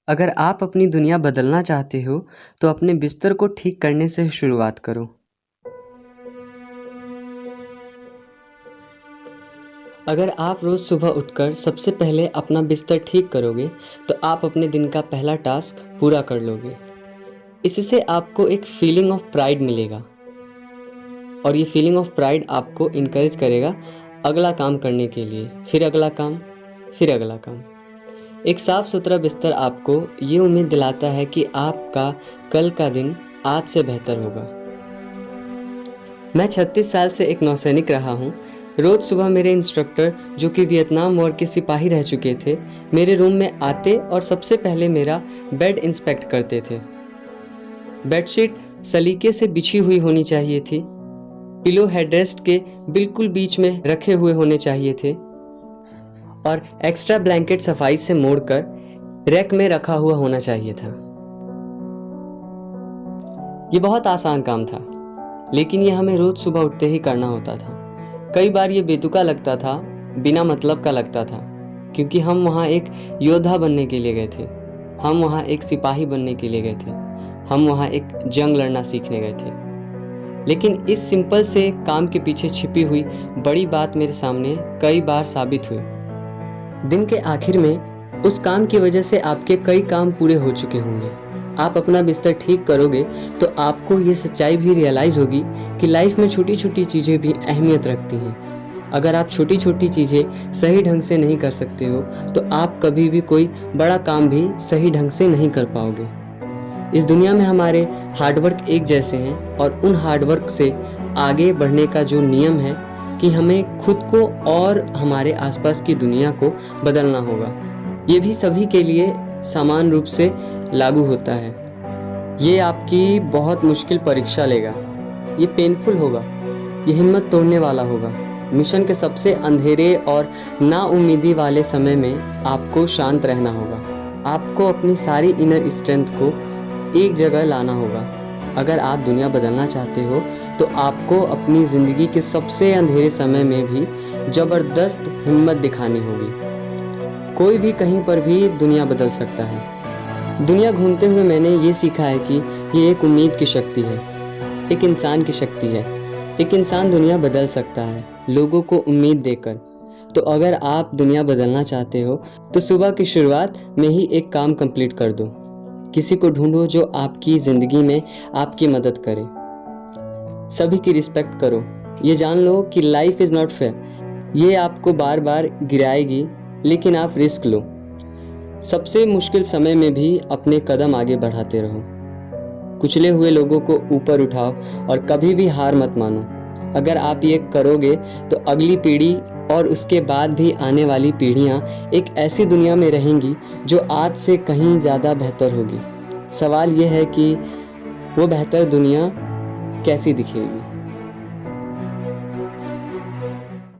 अगर आप अपनी दुनिया बदलना चाहते हो तो अपने बिस्तर को ठीक करने से शुरुआत करो। अगर आप रोज़ सुबह उठकर सबसे पहले अपना बिस्तर ठीक करोगे तो आप अपने दिन का पहला टास्क पूरा कर लोगे। इससे आपको एक फीलिंग ऑफ प्राइड मिलेगा और ये फीलिंग ऑफ प्राइड आपको इनकरेज करेगा अगला काम करने के लिए, फिर अगला काम, फिर अगला काम। एक साफ सुथरा बिस्तर आपको ये उम्मीद दिलाता है कि आपका कल का दिन आज से बेहतर होगा। मैं 36 साल से एक नौसैनिक रहा हूँ। रोज़ सुबह मेरे इंस्ट्रक्टर, जो कि वियतनाम वॉर के सिपाही रह चुके थे, मेरे रूम में आते और सबसे पहले मेरा बेड इंस्पेक्ट करते थे। बेडशीट सलीके से बिछी हुई होनी चाहिए थी, पिलो हेडरेस्ट के बिल्कुल बीच में रखे हुए होने चाहिए थे और एक्स्ट्रा ब्लैंकेट सफाई से मोड़कर रैक में रखा हुआ होना चाहिए था। ये बहुत आसान काम था, लेकिन ये हमें रोज़ सुबह उठते ही करना होता था। कई बार ये बेतुका लगता था, बिना मतलब का लगता था, क्योंकि हम वहाँ एक योद्धा बनने के लिए गए थे, हम वहाँ एक सिपाही बनने के लिए गए थे, हम वहाँ एक जंग लड़ना सीखने गए थे। लेकिन इस सिंपल से काम के पीछे छिपी हुई बड़ी बात मेरे सामने कई बार साबित हुई। दिन के आखिर में उस काम की वजह से आपके कई काम पूरे हो चुके होंगे। आप अपना बिस्तर ठीक करोगे तो आपको ये सच्चाई भी रियलाइज़ होगी कि लाइफ में छोटी छोटी चीज़ें भी अहमियत रखती हैं। अगर आप छोटी छोटी चीज़ें सही ढंग से नहीं कर सकते हो तो आप कभी भी कोई बड़ा काम भी सही ढंग से नहीं कर पाओगे। इस दुनिया में हमारे हार्डवर्क एक जैसे हैं और उन हार्डवर्क से आगे बढ़ने का जो नियम है कि हमें खुद को और हमारे आसपास की दुनिया को बदलना होगा, ये भी सभी के लिए समान रूप से लागू होता है। ये आपकी बहुत मुश्किल परीक्षा लेगा, ये पेनफुल होगा, ये हिम्मत तोड़ने वाला होगा। मिशन के सबसे अंधेरे और नाउम्मीदी वाले समय में आपको शांत रहना होगा। आपको अपनी सारी इनर स्ट्रेंथ को एक जगह लाना होगा। अगर आप दुनिया बदलना चाहते हो तो आपको अपनी ज़िंदगी के सबसे अंधेरे समय में भी ज़बरदस्त हिम्मत दिखानी होगी। कोई भी कहीं पर भी दुनिया बदल सकता है। दुनिया घूमते हुए मैंने ये सीखा है कि ये एक उम्मीद की शक्ति है, एक इंसान की शक्ति है। एक इंसान दुनिया बदल सकता है लोगों को उम्मीद देकर। तो अगर आप दुनिया बदलना चाहते हो तो सुबह की शुरुआत में ही एक काम कंप्लीट कर दो। किसी को ढूंढो जो आपकी ज़िंदगी में आपकी मदद करे। सभी की रिस्पेक्ट करो। ये जान लो कि लाइफ इज़ नॉट फेयर। ये आपको बार बार गिराएगी, लेकिन आप रिस्क लो। सबसे मुश्किल समय में भी अपने कदम आगे बढ़ाते रहो। कुचले हुए लोगों को ऊपर उठाओ और कभी भी हार मत मानो। अगर आप ये करोगे तो अगली पीढ़ी और उसके बाद भी आने वाली पीढ़ियाँ एक ऐसी दुनिया में रहेंगी जो आज से कहीं ज़्यादा बेहतर होगी। सवाल ये है कि वो बेहतर दुनिया कैसी दिखेगी।